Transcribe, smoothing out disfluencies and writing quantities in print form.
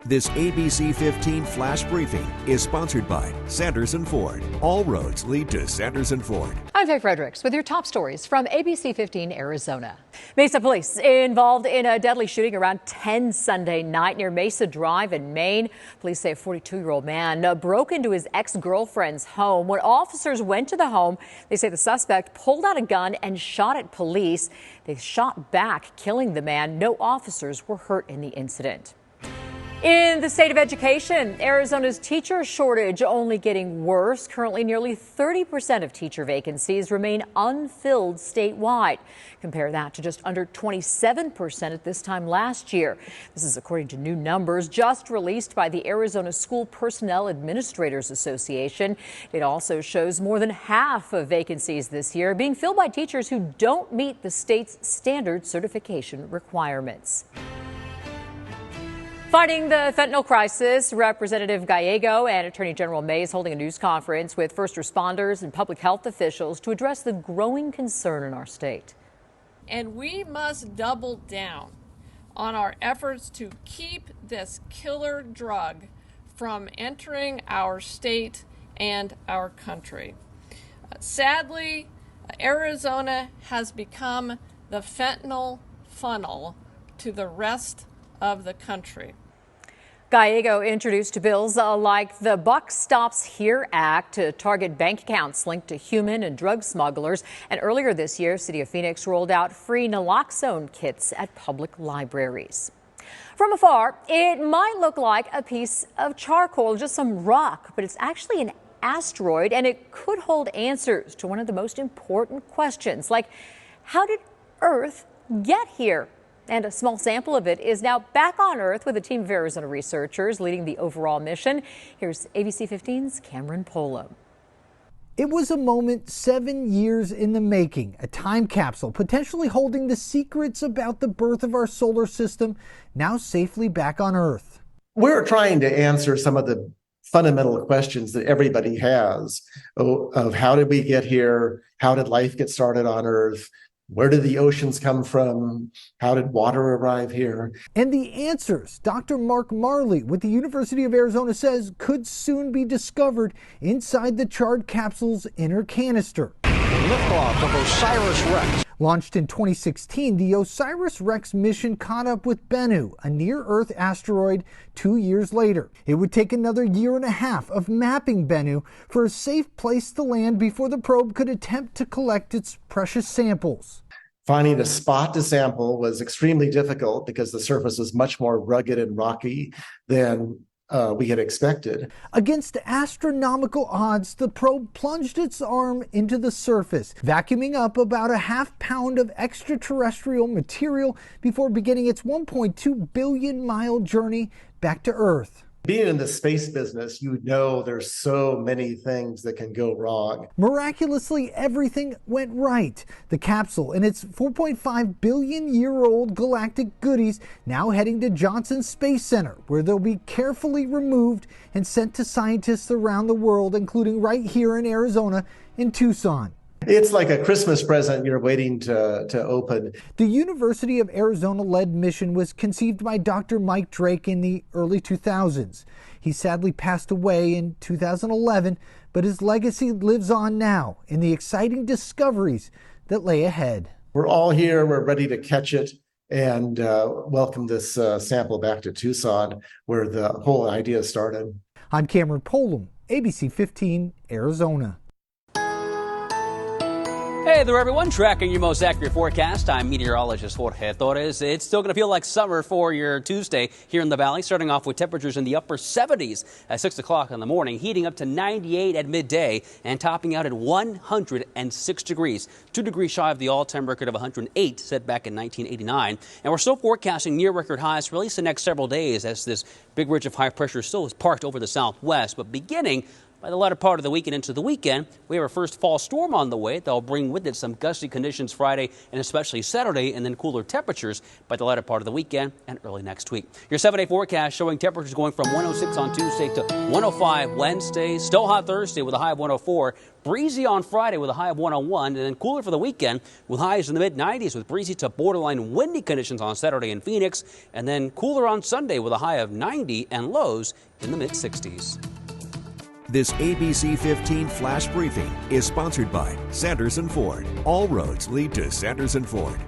This ABC15 flash briefing is sponsored by Sanderson Ford. All roads lead to Sanderson Ford. I'm Faye Fredericks with your top stories from ABC15 Arizona. Mesa police involved in a deadly shooting around 10 Sunday night near Mesa Drive in Maine. Police say a 42-year-old man broke into his ex-girlfriend's home. When officers went to the home, they say the suspect pulled out a gun and shot at police. They shot back, killing the man. No officers were hurt in the incident. In the state of education, Arizona's teacher shortage only getting worse. Currently, nearly 30% of teacher vacancies remain unfilled statewide. Compare that to just under 27% at this time last year. This is according to new numbers just released by the Arizona School Personnel Administrators Association. It also shows more than half of vacancies this year being filled by teachers who don't meet the state's standard certification requirements. Fighting the fentanyl crisis, Representative Gallego and Attorney General Mesa holding a news conference with first responders and public health officials to address the growing concern in our state. And we must double down on our efforts to keep this killer drug from entering our state and our country. Sadly, Arizona has become the fentanyl funnel to the rest of the country. Gallego introduced bills like the Buck Stops Here Act to target bank accounts linked to human and drug smugglers. And earlier this year, City of Phoenix rolled out free naloxone kits at public libraries. From afar, it might look like a piece of charcoal, just some rock, but it's actually an asteroid, and it could hold answers to one of the most important questions, like how did Earth get here? And a small sample of it is now back on Earth with a team of Arizona researchers leading the overall mission. Here's ABC15's Cameron Polo. It was a moment 7 years in the making, a time capsule potentially holding the secrets about the birth of our solar system, now safely back on Earth. We're trying to answer some of the fundamental questions that everybody has of how did we get here? How did life get started on Earth? Where did the oceans come from? How did water arrive here? And the answers, Dr. Mark Marley with the University of Arizona says could soon be discovered inside the charred capsule's inner canister. Liftoff of OSIRIS-REx. Launched in 2016, the OSIRIS-REx mission caught up with Bennu, a near-Earth asteroid, 2 years later. It would take another year and a half of mapping Bennu for a safe place to land before the probe could attempt to collect its precious samples. Finding a spot to sample was extremely difficult because the surface was much more rugged and rocky than we had expected. Against astronomical odds, the probe plunged its arm into the surface, vacuuming up about a half-pound of extraterrestrial material before beginning its 1.2 billion mile journey back to Earth. Being in the space business, you know there's so many things that can go wrong. Miraculously, everything went right. The capsule and its 4.5 billion year old galactic goodies now heading to Johnson Space Center, where they'll be carefully removed and sent to scientists around the world, including right here in Arizona in Tucson. It's like a Christmas present you're waiting to open. The University of Arizona-led mission was conceived by Dr. Mike Drake in the early 2000s. He sadly passed away in 2011, but his legacy lives on now in the exciting discoveries that lay ahead. We're all here, we're ready to catch it and welcome this sample back to Tucson, where the whole idea started. I'm Cameron Polum, ABC15 Arizona. Hey there, everyone. Tracking your most accurate forecast. I'm meteorologist Jorge Torres. It's still going to feel like summer for your Tuesday here in the valley, starting off with temperatures in the upper 70s at 6 o'clock in the morning, heating up to 98 at midday and topping out at 106 degrees, 2 degrees shy of the all-time record of 108 set back in 1989. And we're still forecasting near record highs for at least the next several days as this big ridge of high pressure still is parked over the southwest, but beginning By the latter part of the weekend into the weekend, we have our first fall storm on the way. That'll bring with it some gusty conditions Friday and especially Saturday, and then cooler temperatures by the latter part of the weekend and early next week. Your 7-day forecast showing temperatures going from 106 on Tuesday to 105 Wednesday. Still hot Thursday with a high of 104. Breezy on Friday with a high of 101, and then cooler for the weekend with highs in the mid-90s with breezy to borderline windy conditions on Saturday in Phoenix, and then cooler on Sunday with a high of 90 and lows in the mid-60s. This ABC15 Flash Briefing is sponsored by Sanderson Ford. All roads lead to Sanderson Ford.